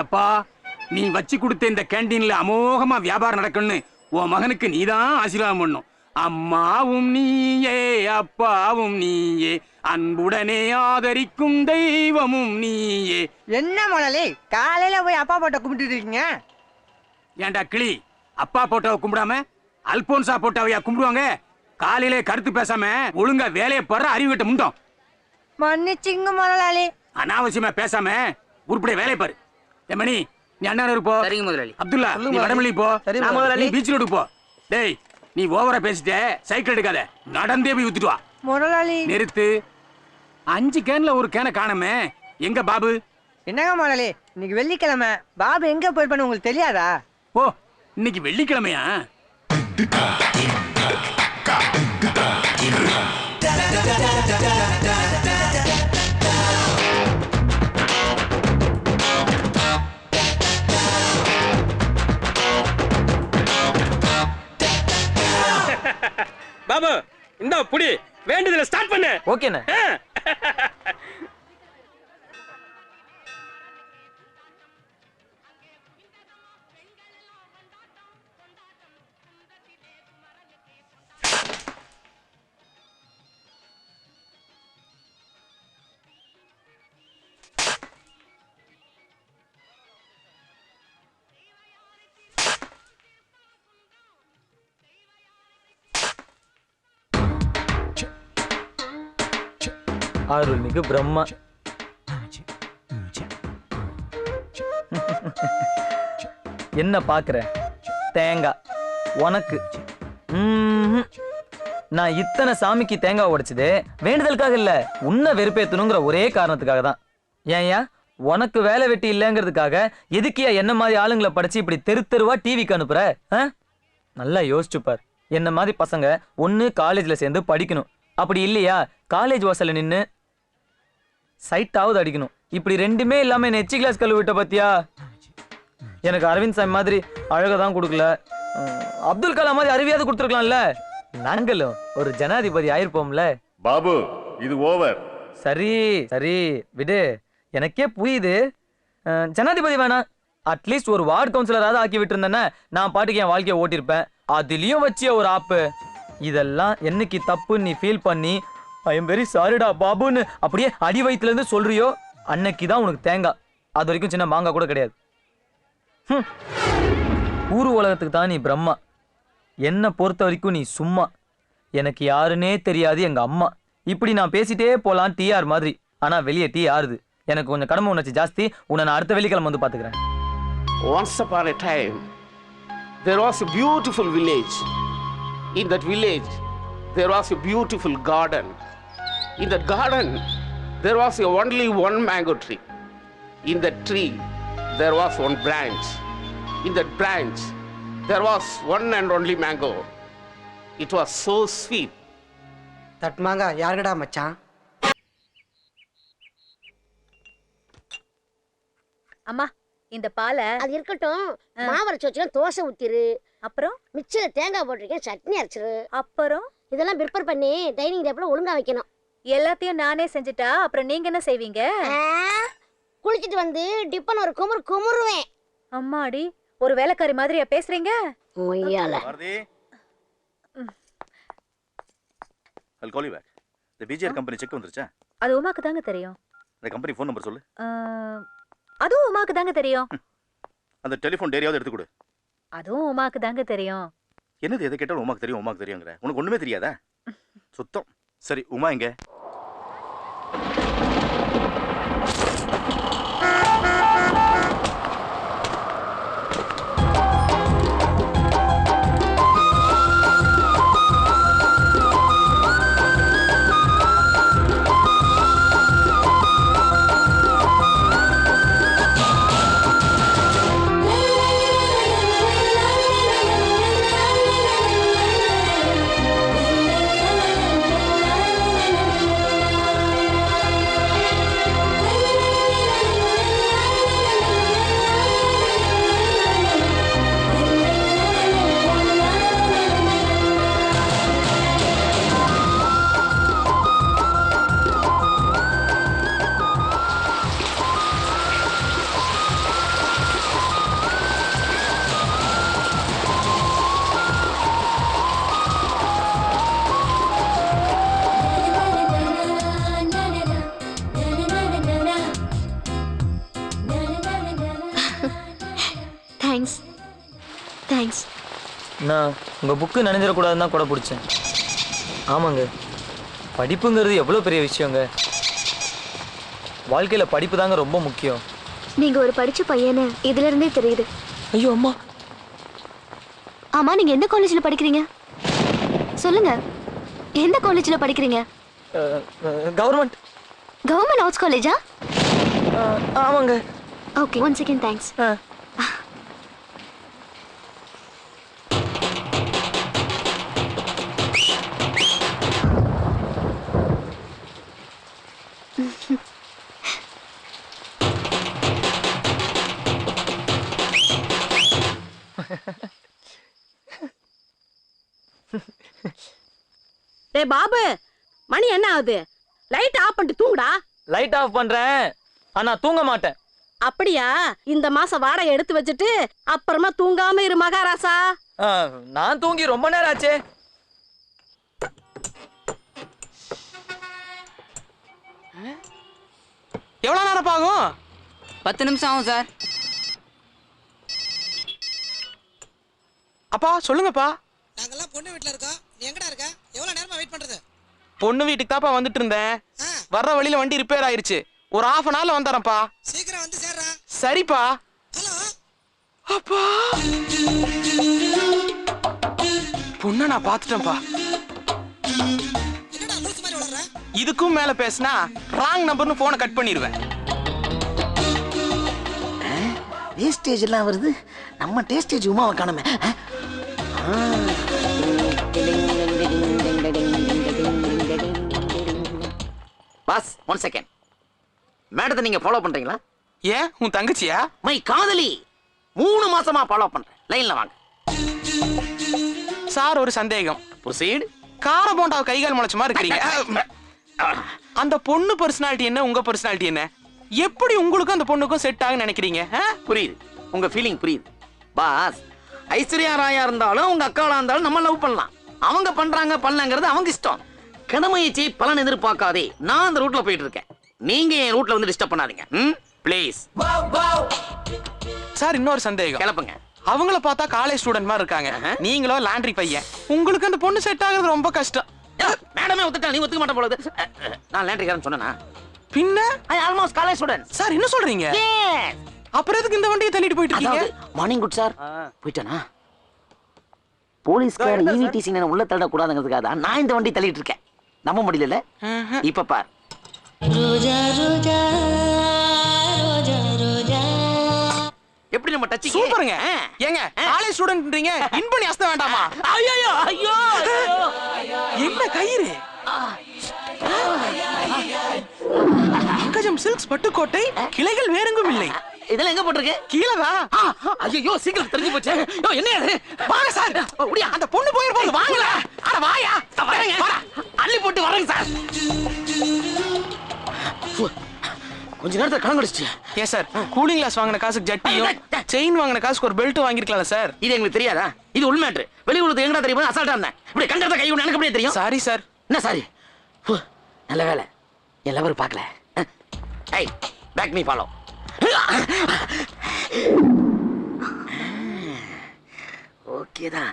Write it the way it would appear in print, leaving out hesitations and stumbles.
எப்பா நீ வச்சு கொடுத்த இந்த கேண்டீன்ல அமோகமா வியாபாரம் நடக்கணும்னு உன் மகனுக்கு நீதான் ஆசீர்வாதம் பண்ணும். அம்மாவும் நீயே அப்பாவும் நீயே அன்புடனே ஆதரிக்கும் தெய்வமும் நீயே. என்ன முதலாளி காலையில போய் அப்பா போட்ட கும்பிட்டு இருக்கீங்க? ஏண்டா கிளி, அப்பா போட்டோவை கும்பிடாம அல்போன்சா போட்டோவையா கும்பிடுவாங்க? காலையிலே கருத்து பேசாம ஒழுங்கா வேலையை போடுற அறிவிட்ட முண்டோம். மன்னிச்சிங்க முதலாளி. அனாவசியமா பேசாம உருப்படியா வேலையை பாரு. மணி நீ அண்ணா போ. சரிங்க முதலாளி. அப்துல்லா நீ வடமல்லி போ. நான் முதலாளி பீச் ரோடு போ. டேய் நீ ஓவரா பேசிட்ட, சைக்கிள் எடுக்காத, நடந்தே போய் ஊத்திட்டு வா. முதலாளி நிறுத்து. 5 கேன்ல ஒரு கேனை காணமே, எங்க பாபு? என்னங்க முதலாளி இன்னைக்கு வெள்ளிக்கிழமை, பாபு எங்க போயிருப்பான்னு உங்களுக்கு தெரியாதா? ஓ இன்னைக்கு வெள்ளிக்கிழமையா? பாபு இந்த புடி வேண்டியதுல ஸ்டார்ட் பண்ணு. ஓகேண்ணே. அருள்மிகு பிரம்மா. என்ன பாக்குற? தேங்காய் உனக்கு. நான் இத்தனை சாமிக்கு தேங்காய் உடைச்சது வேண்டுதலுக்காக இல்ல, உன்னை வெறுப்பேத்தணுங்கிற ஒரே காரணத்துக்காக தான். ஏன்யா உனக்கு வேலை வெட்டி இல்லைங்கிறதுக்காக எதுக்கியா என்ன மாதிரி ஆளுங்களை படிச்சு இப்படி தெரு தெருவா டிவிக்கு அனுப்புற? நல்லா யோசிச்சுப்பார். என்ன மாதிரி பசங்க ஒன்னு காலேஜ்ல சேர்ந்து படிக்கணும், அப்படி இல்லையா காலேஜ் வாசல்ல நின்னு சைட்டாவது அடிக்கணும். இப்படி ரெண்டுமே இல்லாம நெச்சி கிளாஸ் கழுவிட்ட பத்தியா? எனக்கு அரவிந்த் சாமி மாதிரி அழகதான் கொடுக்கல, அப்துல் கலாம் மாதிரி அறிவியாவது கொடுத்துருக்கலாம்ல. நாங்களும் ஒரு ஜனாதிபதி ஆயிருப்போம்ல. பாபு இது ஓவர். சரி சரி விடு, எனக்கே புரியுது. ஜனாதிபதி வேணாம், அட்லீஸ்ட் ஒரு வார்டு கவுன்சிலராவது ஆக்கி விட்டு இருந்தேன்னா நான் பாட்டுக்கு என் வாழ்க்கையை ஓட்டிருப்பேன். அதுலயும் வச்சிய ஒரு ஆப்பு. இதெல்லாம் என்னைக்கு தப்பு நீ ஃபீல் பண்ணி ஐ எம் வெரி சாரிடா பாபுன்னு அப்படியே அடி வயிற்றுல இருந்து சொல்றியோ அன்னைக்கு தான் உனக்கு தேங்காய். அது வரைக்கும் சின்ன மாங்காய் கூட கிடையாது. ஊரு உலகத்துக்கு தான் நீ பிரம்மா, என்னை பொறுத்த வரைக்கும் நீ சும்மா. எனக்கு யாருன்னே தெரியாது எங்க அம்மா. இப்படி நான் பேசிட்டே போலாம் டிஆர் மாதிரி, ஆனா வெளியே டீ ஆறுது. எனக்கு கொஞ்சம் கடமை உணர்ச்சி ஜாஸ்தி. உன்னை நான் அடுத்த வெள்ளிக்கிழமை வந்து பாத்துக்கிறேன். Once upon a time, there was a beautiful village. In that village, there was a beautiful garden. In that garden, there was only one mango tree. In that tree, there was one branch. In that branch, there was one and only mango. It was so sweet. That மாங்கா யாருடா மச்சான்? அம்மா இந்த பாலை. அது இருக்கட்டும், மாவரைச்சு வச்சுக்க தோசை ஊத்திரு. அப்புறம் மிக்சியில தேங்காய் போட்டிருக்கேன், சட்னி அரைச்சிரு. அப்புறம் இதெல்லாம் ப்ரிப்பேர் பண்ணி டைனிங் டேபிள்ல ஒழுங்கா வைக்கணும். எல்லாத்தையும் நானே செஞ்சுட்டா அப்புறம் நீங்க என்ன செய்வீங்க? குளிச்சிட்டு வந்து டிப்பன் ஒரு குமுறு குமுறுவேன். அம்மாடி ஒரு வேலைக்காரி மாதிரியா பேசுறீங்க? ஒய்யால. I'll call you back. The BJR company check வந்துருச்சா? அது உமாக்கு தாங்க தெரியும். அந்த கம்பெனி ஃபோன் நம்பர் சொல்லு. அதுவும் உமாக்கு தாங்க தெரியும். அந்த டெலிஃபோன் டேரியாவது எடுத்து கொடு. அதுவும் உமாக்கு தாங்க தெரியும். என்னது எதை கேட்டாலும் உமாக்கு தெரியும் உமாக்கு தெரியுங்கிற? உனக்கு ஒண்ணுமே தெரியாதா? சுத்தம். சரி உமா எங்க? தேங்க்ஸ். நான் உங்க புக்கு நினைஞ்சிடக்கூடாதுன்னு தான் கூட பிடிச்சேன். ஆமாங்க, படிப்புங்கிறது எவ்வளோ பெரிய விஷயங்க. வாழ்க்கையில படிப்பு தாங்க ரொம்ப முக்கியம். நீங்க ஒரு படிச்ச பையன்னு இதுல இருந்தே தெரியுது. ஐயோ அம்மா. ஆமா, நீங்க எந்த காலேஜ்ல படிக்கிறீங்க? சொல்லுங்க, எந்த காலேஜ்ல படிக்கிறீங்க? கவர்மெண்ட் ஆர்ட்ஸ் காலேஜா? ஆமாங்க. Okay, 1 second. தேங்க்ஸ். டேய் பாபு, மணி என்ன ஆகுது? லைட் ஆஃப் பண்ணிட்டு தூங்குடா. லைட் ஆஃப் பண்றேன், ஆனா தூங்க மாட்டேன். அப்படியா? இந்த மாசம் வாடகை எடுத்து வச்சுட்டு அப்புறமா தூங்காம இரு மகாராசா. நான் தூங்கி ரொம்ப நேரம் ஆச்சே. எவ்வளவு நேரம் ஆகும்? 10 நிமிஷம் ஆகும் சார். அப்பா சொல்லுங்கப்பா. நாங்கெல்லாம் பொண்ணு வீட்ல இருக்கோம். நீ எங்கடா இருக்க? எவ்வளவு நேரமா வெயிட் பண்றது? பொண்ணு வீட்டுக்கு தாப்பா வந்துட்டு இருந்தேன். வர்ற வழியில வண்டி ரிப்பேர் ஆயிருச்சு. ஒரு 1/2 an hourல வந்துறேன்ப்பா. சீக்கிரம் வந்து சேர்றா. சரிப்பா. ஹலோ அப்பா, பொண்ணை நான் பாத்துட்டேன்ப்பா. என்னடா லூசு மாதிரி வளர்ற? இதுக்கும் மேல பேசினா ராங் நம்பர்னு போனை கட் பண்ணிடுவேன். வேஸ்டேஜ் எல்லாம் வருது. நம்ம டேஸ்டேஜ் உமாவை காணுமே. Pass 1 second. மேடத்தை நீங்க ஃபாலோ பண்றீங்களா? ஏன், உன் தங்கச்சியா? மை காதலி. 3 மாசமா ஃபாலோ பண்றேன். லைன்ல வாங்க. சார், ஒரு சந்தேகம். ப்ரொசீட். கார போண்டாவை கைகால் முளைச்சமா இருக்கிறீங்க. அந்த பொண்ணு பர்சனாலிட்டி என்ன, உங்க பர்சனாலிட்டி என்ன? எப்படி உங்களுக்கும் அந்த பொண்ணுக்கும் செட் ஆகுன்னு நினைக்கிறீங்க? புரியுது, உங்க ஃபீலிங் புரியுது. பாஸ், ஐஸ்வர்யா ராயா இருந்தாலும் உங்க அக்காளா இருந்தாலும் நம்ம லவ் பண்ணலாம். அவங்க பண்றாங்க பண்ணலங்கிறது அவங்க இஷ்டம். கடமையை பலன் எதிர்பார்க்காதே. நான் அந்த ரூட்ல போயிட்டு இருக்கேன். நீங்க என் ரூட்ல வந்து டிஸ்டர்ப் பண்ணாதீங்க. ப்ளீஸ். சார், இன்னொரு சந்தேகம். கிளப்புங்க. அவங்கள பார்த்தா காலேஜ் ஸ்டூடெண்ட் மாதிரி இருக்காங்க. நீங்களோ லாண்ட்ரி பையன். உங்களுக்கு அந்த பொண்ணு செட் ஆகுறது ரொம்ப கஷ்டம். மேடமே ஒத்துட்டா, நீ ஒத்துக்க மாட்ட போல. நான் லாண்ட்ரிக்காரன் சொன்னேனா? பின்ன ஐ ஆல்மோஸ்ட் காலேஜ் ஸ்டூடெண்ட். சார், என்ன சொல்றீங்க? அப்புறம் எதுக்கு இந்த வண்டியை தள்ளிட்டு போயிட்டு இருக்கீங்க? Morning good sir. போயிட்டானா? போலீஸ்கார ஈவிடிசி நான் உள்ள தள்ள கூடாதுங்கிறதுக்காக தான் நான் இந்த வண்டி தள்ளிட்டு இருக்கேன். நம்ப முடியல. இப்ப பார். எப்படி நம்ம டச் சூப்பருங்க. ஏங்க, காலேஜ் ஸ்டூடண்ட்ன்றீங்க, இன் பண்ணி அஸ்த வேண்டாமா? ஐயோ ஐயோ என்ன கயிறு? பங்கஜம் சில்க்ஸ் பட்டுக்கோட்டை, கிளைகள் வேறெங்கும் இல்லை. இதெல்லாம் எங்க போட்டிருக்கு? கீழதான். ஐயோ, சீக்கிரம் தெரிஞ்சு போச்சு. என்ன அது? வாங்க சார். முடியா, அந்த பொண்ணு போயிருப்போம். வாங்கல. அட வாயா. அள்ளி போட்டு வரேங்க சார். கொஞ்ச நேரத்துல கலங்கடிச்சு. ஏன் சார், கூலிங் கிளாஸ் வாங்கின காசுக்கு ஜட்டியும் செயின் வாங்கின காசுக்கு ஒரு பெல்ட் வாங்கிருக்கலாம் சார். இது எங்களுக்கு தெரியாதா? இது உள்மேட்ரு. வெளி உலகத்துக்கு எங்கடா தெரியும்? அசால்ட்டா இருந்தேன். இப்படி கண்டத கை எனக்கு அப்படியே தெரியும். Sorry sir. என்ன சாரி? நல்ல வேலை என் லவர் பார்க்கல. ஏய், பேக் மீ ஃபாலோ. ஓகே தான்.